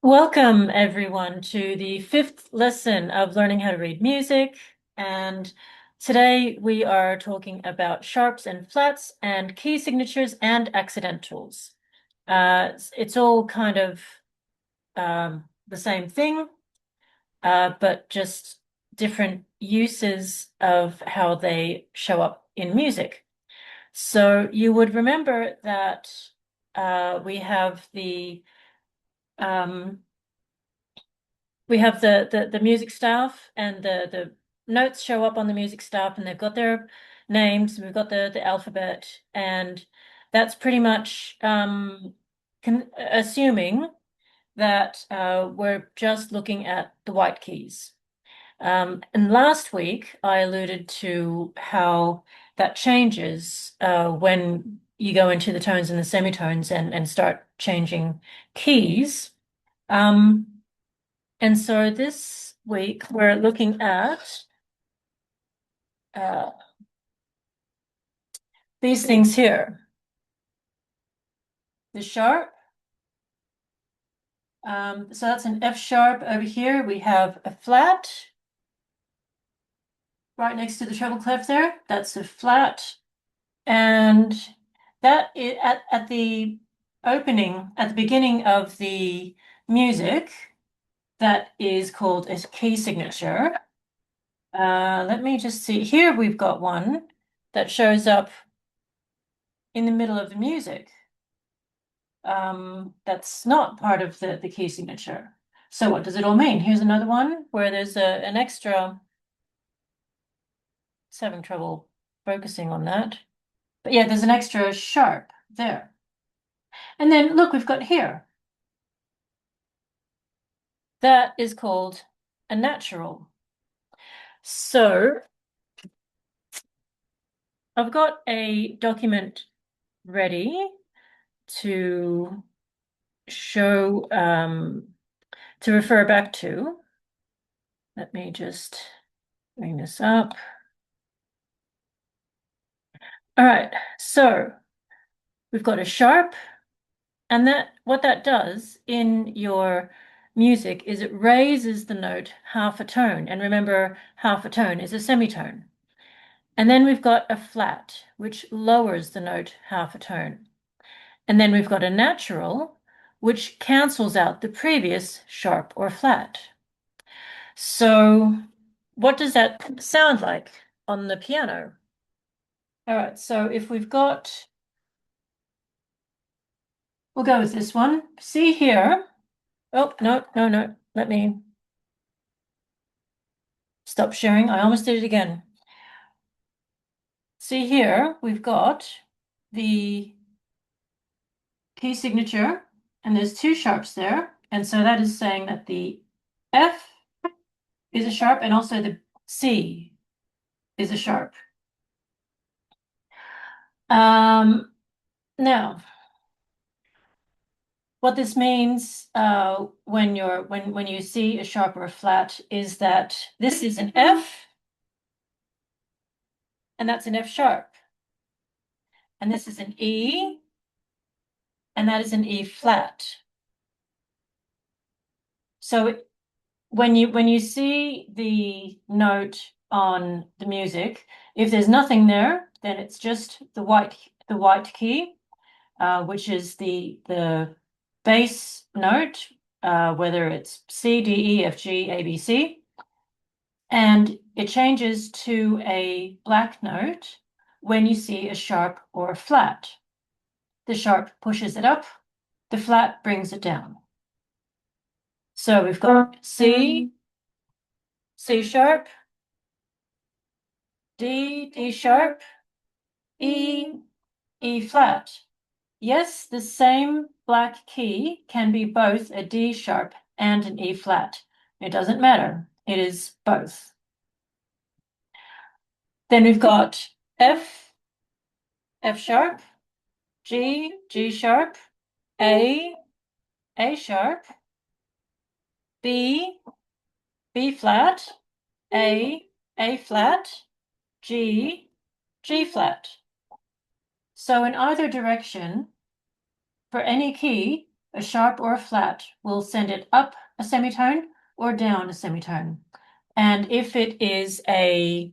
Welcome, everyone, to the fifth lesson of learning how to read music. And today we are talking about sharps and flats and key signatures and accidentals. It's all kind of the same thing, but just different uses of how they show up in music. So you would remember that we have um, the music staff, and the notes show up on the music staff, and they've got their names. We've got the alphabet, and that's pretty much assuming that we're just looking at the white keys. And last week I alluded to how that changes when you go into the tones and the semitones and start changing keys. Um, and so this week we're looking at uh, these things here. The sharp. So that's an F sharp over here. We have a flat right next to the treble clef there. That's a flat. And that is at the opening, at the beginning of the music, that is called a key signature. Let me just see. Here we've got one that shows up in the middle of the music. That's not part of the key signature. So what does it all mean? Here's another one where there's an extra. It's having trouble focusing on that. But yeah, there's an extra sharp there. And then look, we've got here. That is called a natural. So I've got a document ready to show, to refer back to. Let me just bring this up. All right, so we've got a sharp, and what that does in your music is it raises the note half a tone. And remember, half a tone is a semitone. And then we've got a flat, which lowers the note half a tone. And then we've got a natural, which cancels out the previous sharp or flat. So what does that sound like on the piano? All right, so if we've got, we'll go with this one. See here. Oh, no, no, no. Let me stop sharing. I almost did it again. See here, we've got the key signature, and there's two sharps there. And so that is saying that the F is a sharp, and also the C is a sharp. Now, what this means when you see a sharp or a flat is that this is an F, and that's an F sharp, and this is an E, and that is an E flat. So when you see the note on the music, if there's nothing there, then it's just the white key, which is the bass note, whether it's C, D, E, F, G, A, B, C, and it changes to a black note when you see a sharp or a flat. The sharp pushes it up, the flat brings it down. So we've got C, C sharp, D, D sharp, E, E flat. Yes, the same black key can be both a D sharp and an E flat. It doesn't matter. It is both. Then we've got F, F sharp, G, G sharp, A, A sharp, B, B flat, A, A flat, G, G flat. So in either direction, for any key, a sharp or a flat will send it up a semitone or down a semitone. And if it's a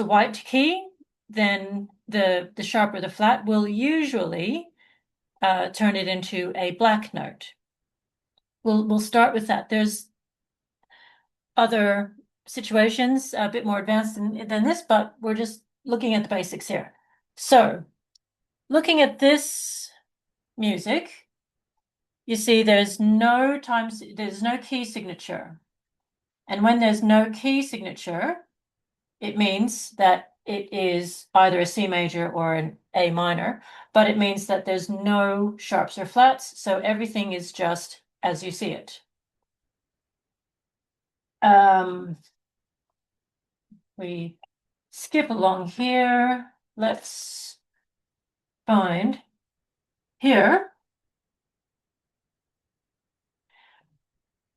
white key, then the sharp or the flat will usually turn it into a black note. We'll start with that. There's other situations a bit more advanced than this, but we're just looking at the basics here. So, looking at this music, you see there's no key signature. And when there's no key signature, it means that it is either a C major or an A minor, but it means that there's no sharps or flats, so everything is just as you see it. We skip along here. Let's find here.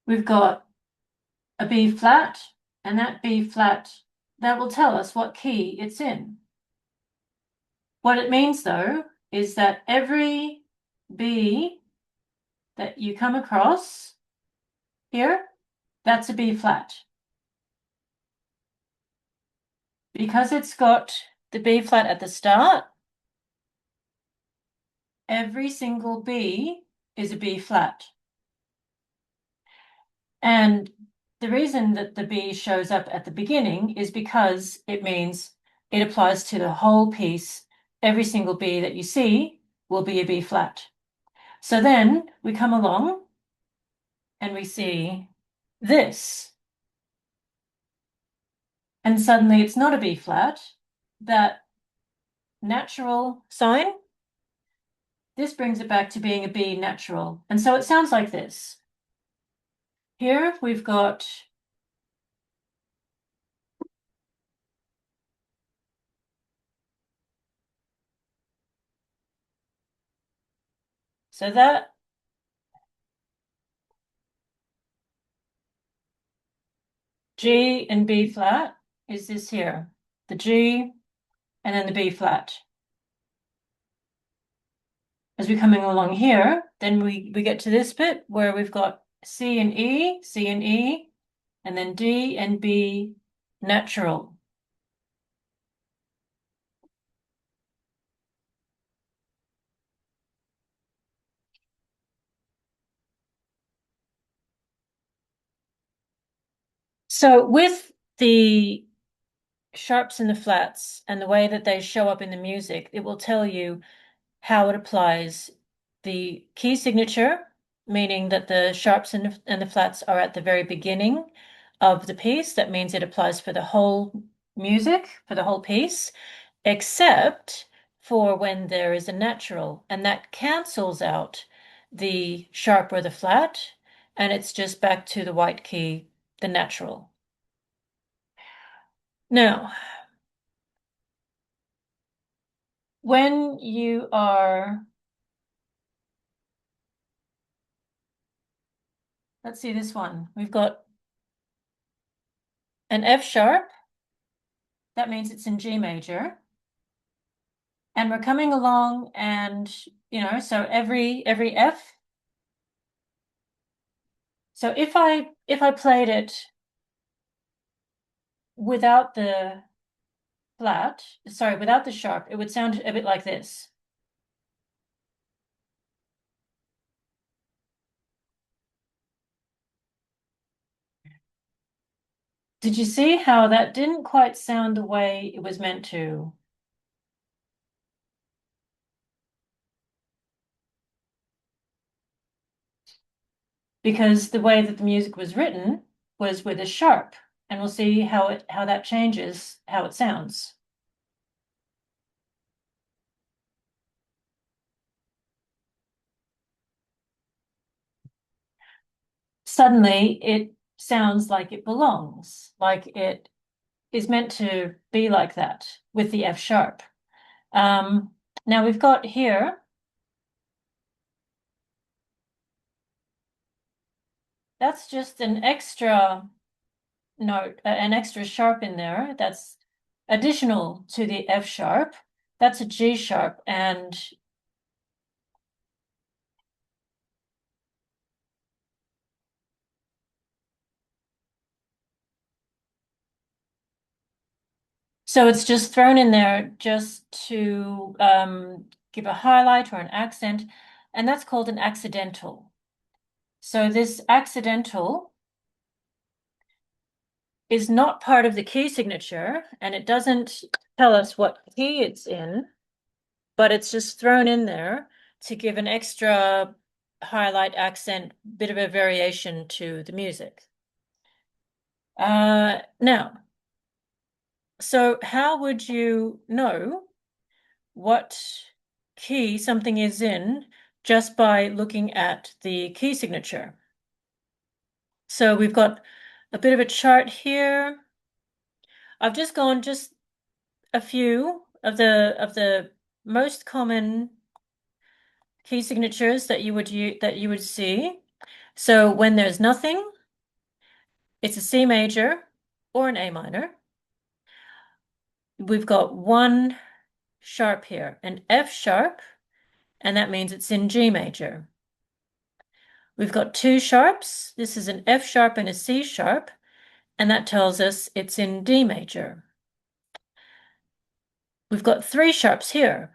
We've got a B flat, and that B flat, that will tell us what key it's in. What it means, though, is that every B that you come across here, that's a B flat. Because it's got the B flat at the start, every single B is a B flat. And the reason that the B shows up at the beginning is because it means it applies to the whole piece. Every single B that you see will be a B flat. So then we come along and we see this. And suddenly it's not a B flat. That natural sign, this brings it back to being a B natural. And so it sounds like this. Here we've got so that G and B flat is this here, the G and then the B flat. As we're coming along here, then we get to this bit where we've got C and E, and then D and B natural. So with the sharps and the flats and the way that they show up in the music, it will tell you how it applies the key signature, meaning that the sharps and the flats are at the very beginning of the piece. That means it applies for the whole music, for the whole piece, except for when there is a natural, and that cancels out the sharp or the flat, and it's just back to the white key, the natural. Now, when you are, let's see this one, we've got an F sharp, that means it's in G major. And we're coming along and, so every F. So if I played it without the flat, sorry, without the sharp, it would sound a bit like this. Did you see how that didn't quite sound the way it was meant to? Because the way that the music was written was with a sharp, and we'll see how that changes how it sounds. Suddenly it sounds like it belongs, like it is meant to be like that with the F sharp. Now we've got here, that's just an extra note, an extra sharp in there. That's additional to the F sharp. That's a G sharp. And So it's just thrown in there just to give a highlight or an accent, and that's called an accidental. So this accidental is not part of the key signature, and it doesn't tell us what key it's in, but it's just thrown in there to give an extra highlight, accent, bit of a variation to the music. Now, so how would you know what key something is in just by looking at the key signature? So we've got a bit of a chart here. I've just gone just a few of the most common key signatures that you would see. So when there's nothing, it's a C major or an A minor. We've got one sharp here, an F sharp, and that means it's in G major. We've got two sharps. This is an F sharp and a C sharp, and that tells us it's in D major. We've got three sharps here,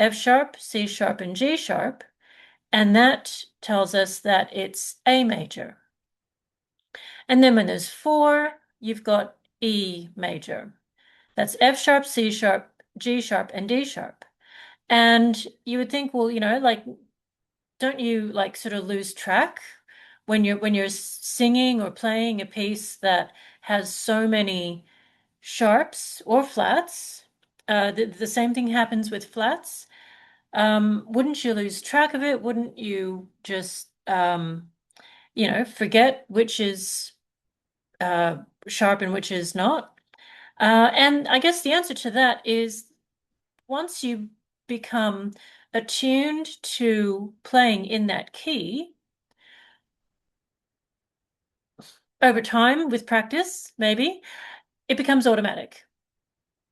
F sharp, C sharp, and G sharp, and that tells us that it's A major. And then when there's four, you've got E major. That's F sharp, C sharp, G sharp, and D sharp. And you would think, well, like, don't you like sort of lose track when you're singing or playing a piece that has so many sharps or flats? The same thing happens with flats. Wouldn't you lose track of it? Wouldn't you just forget which is sharp and which is not? And I guess the answer to that is once you become attuned to playing in that key, over time with practice, maybe, it becomes automatic.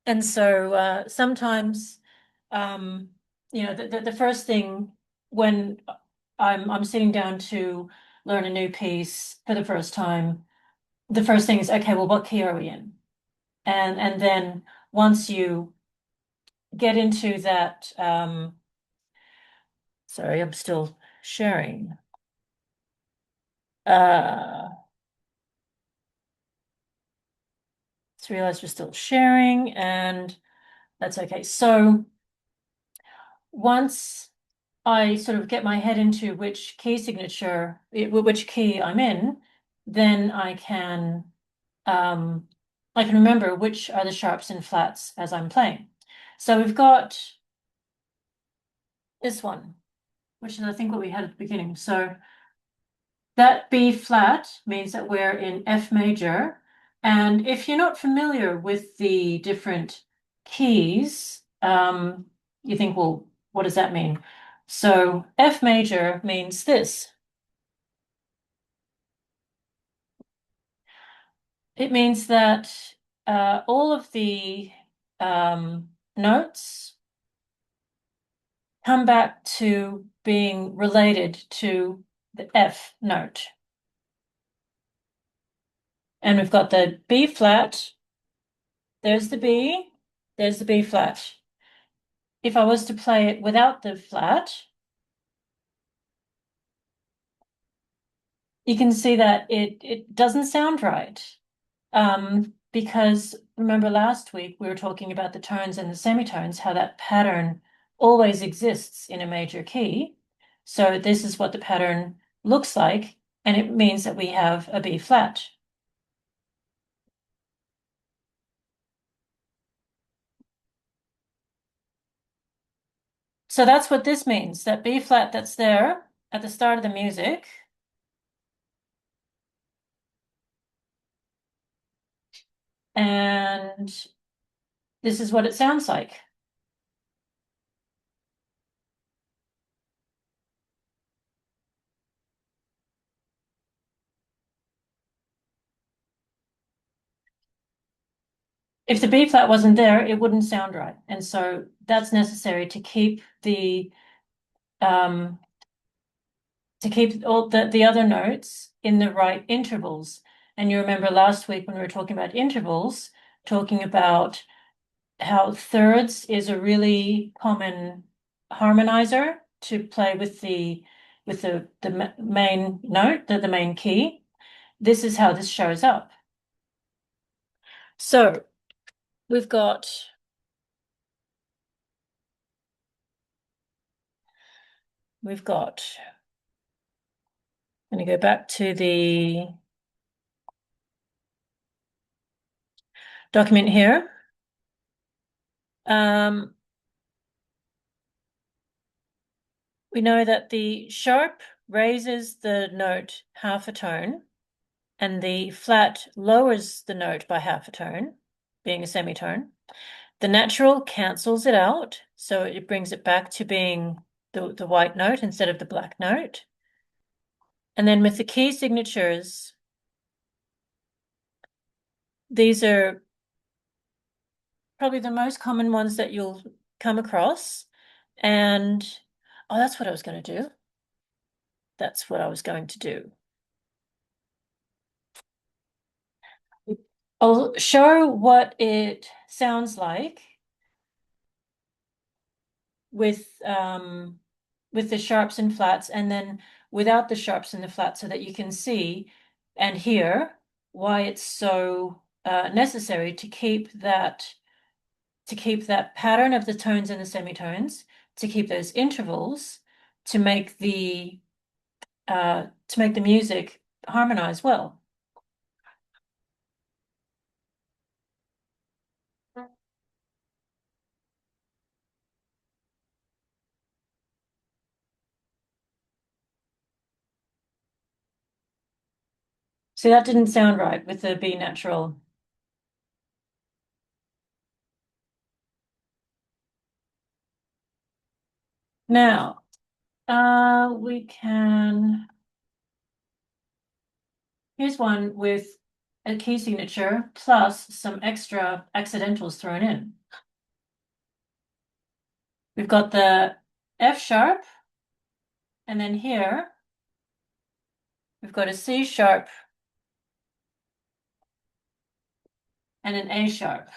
And so sometimes, um, the first thing when I'm sitting down to learn a new piece for the first time, the first thing is, okay, well, what key are we in? And then once you get into that, sorry, I'm still sharing. Uh, just realized we're still sharing, and that's okay. So once I sort of get my head into which key signature, which key I'm in, then um, I can remember which are the sharps and flats as I'm playing. So we've got this one, which is I think what we had at the beginning. So that B flat means that we're in F major. And if you're not familiar with the different keys, you think, well, what does that mean? So F major means this. It means that all of the notes come back to being related to the F note. And we've got the B flat, there's the B, there's the B flat. If I was to play it without the flat, you can see that it doesn't sound right. Because remember last week we were talking about the tones and the semitones, how that pattern always exists in a major key. So this is what the pattern looks like, and it means that we have a B flat. So that's what this means, that B flat that's there at the start of the music. And this is what it sounds like. If the B flat wasn't there, it wouldn't sound right. And so that's necessary um, to keep all the other notes in the right intervals. And you remember last week when we were talking about intervals, talking about how thirds is a really common harmonizer to play with the main note, the main key. This is how this shows up. So we've got I'm going to go back to the document here. We know that the sharp raises the note half a tone, and the flat lowers the note by half a tone, being a semitone. The natural cancels it out, so it brings it back to being the white note instead of the black note. And then with the key signatures, these are probably the most common ones that you'll come across. And oh, that's what I was going to do. That's what I was going to do. I'll show what it sounds like with the sharps and flats, and then without the sharps and the flats, so that you can see and hear why it's so necessary to keep that pattern of the tones and the semitones, to keep those intervals, to make the music harmonize well. So that didn't sound right with the B natural. Now, we can, here's one with a key signature plus some extra accidentals thrown in. We've got the F sharp, and then here we've got a C sharp and an A sharp.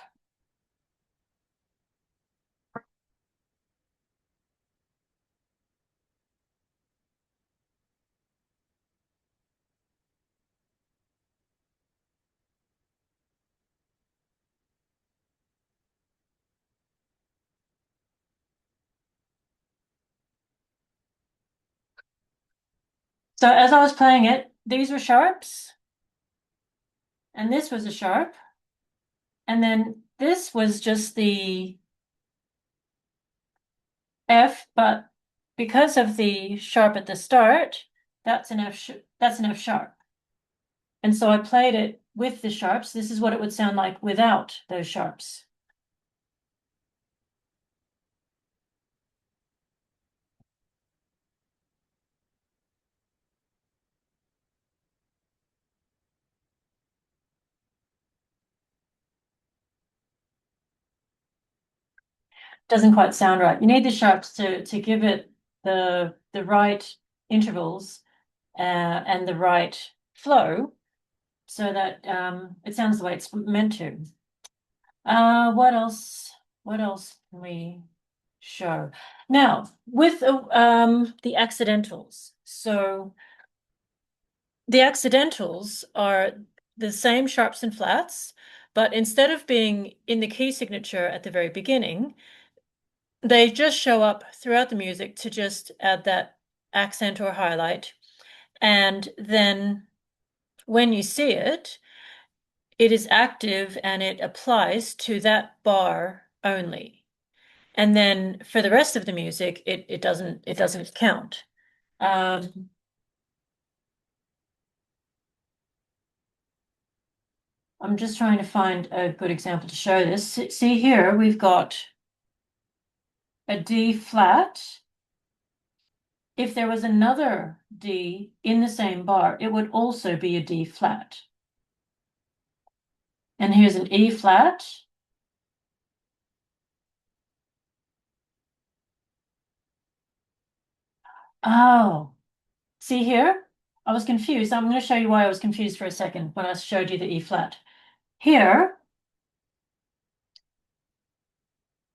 So as I was playing it, these were sharps, and this was a sharp, and then this was just the F, but because of the sharp at the start, that's an F sharp. And so I played it with the sharps. This is what it would sound like without those sharps. Doesn't quite sound right. You need the sharps to give it the right intervals and the right flow, so that it sounds the way it's meant to. What else? What else can we show? Now, with the accidentals. So the accidentals are the same sharps and flats, but instead of being in the key signature at the very beginning, they just show up throughout the music to just add that accent or highlight. And then when you see it, it is active and it applies to that bar only. And then for the rest of the music, it doesn't count. Um, I'm just trying to find a good example to show this. See here, we've got a D flat. If there was another D in the same bar, it would also be a D flat. And here's an E flat. Oh, see here? I was confused. I'm going to show you why I was confused for a second when I showed you the E flat. Here,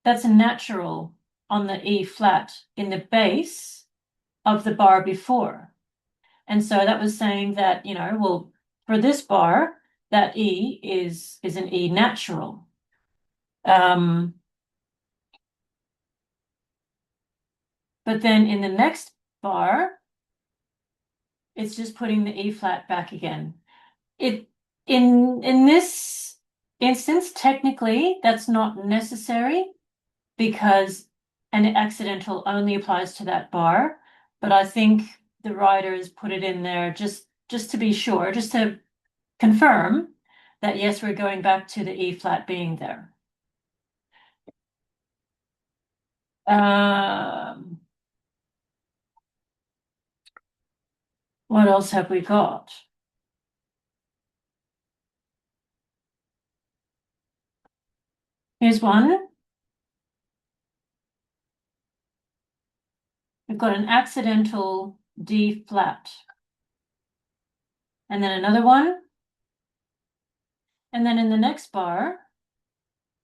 that's a natural on the E flat in the bass of the bar before. And so that was saying that, well, for this bar, that E is an E natural. Um, but then in the next bar, it's just putting the E flat back again. It in this instance, technically, that's not necessary because an accidental only applies to that bar. But I think the writers put it in there just to be sure, just to confirm that yes, we're going back to the E flat being there. Um, what else have we got? Here's one. We've got an accidental D flat. And then another one. And then in the next bar,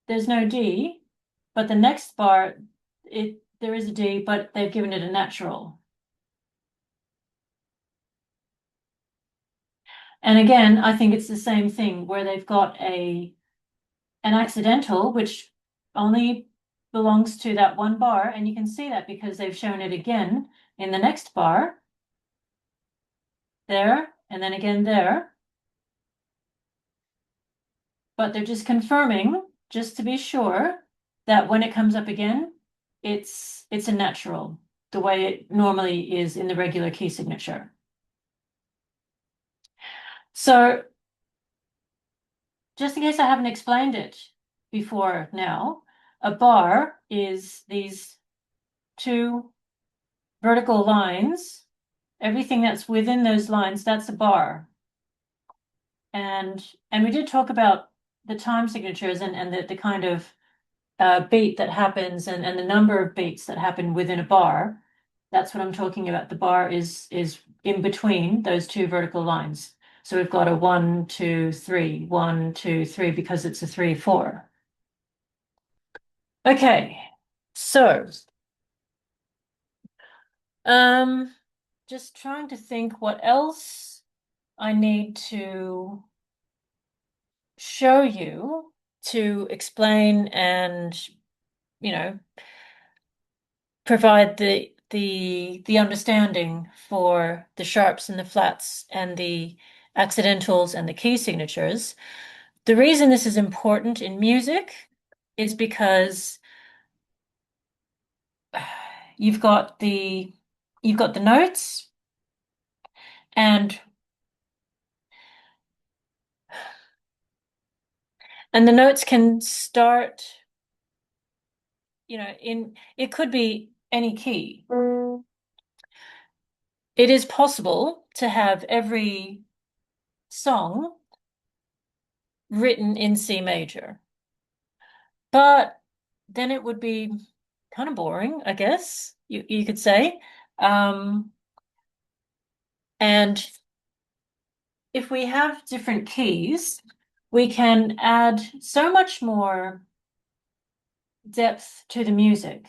there's no D, but the next bar, there is a D, but they've given it a natural. And again, I think it's the same thing where they've got an accidental, which only belongs to that one bar, and you can see that because they've shown it again in the next bar, there, and then again there. But they're just confirming, just to be sure, that when it comes up again, it's a natural, the way it normally is in the regular key signature. So just in case I haven't explained it before now, a bar is these two vertical lines. Everything that's within those lines, that's a bar. And we did talk about the time signatures and the kind of beat that happens and the number of beats that happen within a bar. That's what I'm talking about. The bar is in between those two vertical lines. So we've got a 1, 2, 3, 1, 2, 3, because it's a 3, 4. Okay, so just trying to think what else I need to show you to explain and, you know, provide the understanding for the sharps and the flats and the accidentals and the key signatures. The reason this is important in music is because you've got the notes and the notes can start, it could be any key. It is possible to have every song written in C major, but then it would be kind of boring, I guess you could say. And if we have different keys, we can add so much more depth to the music.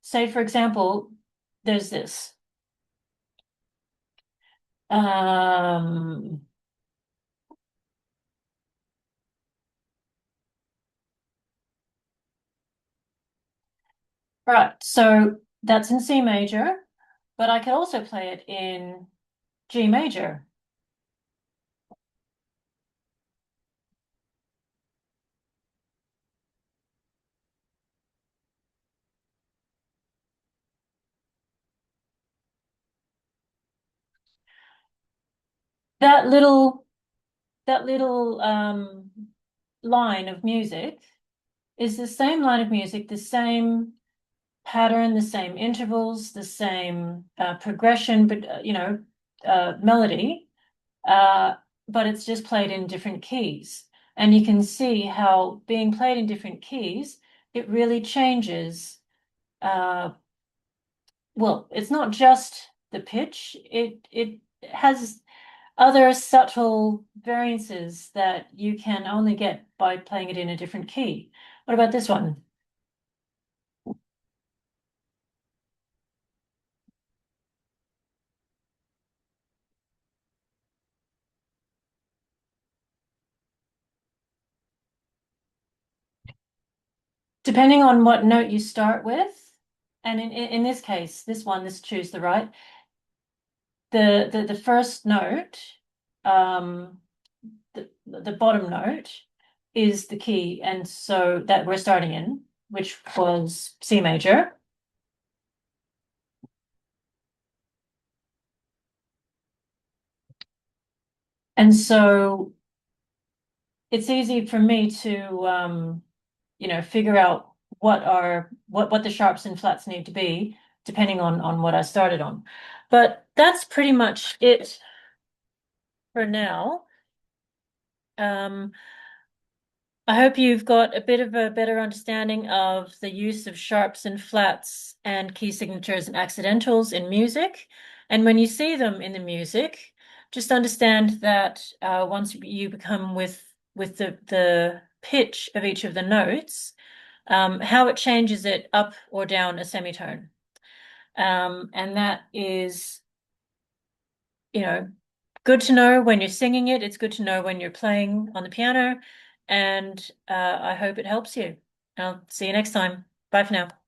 Say, for example, there's this. Um, right, so that's in C major, but I could also play it in G major. That little line of music is the same line of music, the same pattern, the same intervals, the same progression, but melody, but it's just played in different keys. And you can see how being played in different keys, it really changes. Well, it's not just the pitch, it has other subtle variances that you can only get by playing it in a different key. What about this one? Depending on what note you start with, and in this case, this choose the right, the first note, um, the bottom note is the key, and so that we're starting in, which was C major. And so it's easy for me to figure out what the sharps and flats need to be, depending on what I started on. But that's pretty much it for now. Um, I hope you've got a bit of a better understanding of the use of sharps and flats and key signatures and accidentals in music. And when you see them in the music, just understand that once you become with the pitch of each of the notes, how it changes it up or down a semitone. And that is, you know, good to know when you're singing it. It's good to know when you're playing on the piano. And I hope it helps you. I'll see you next time. Bye for now.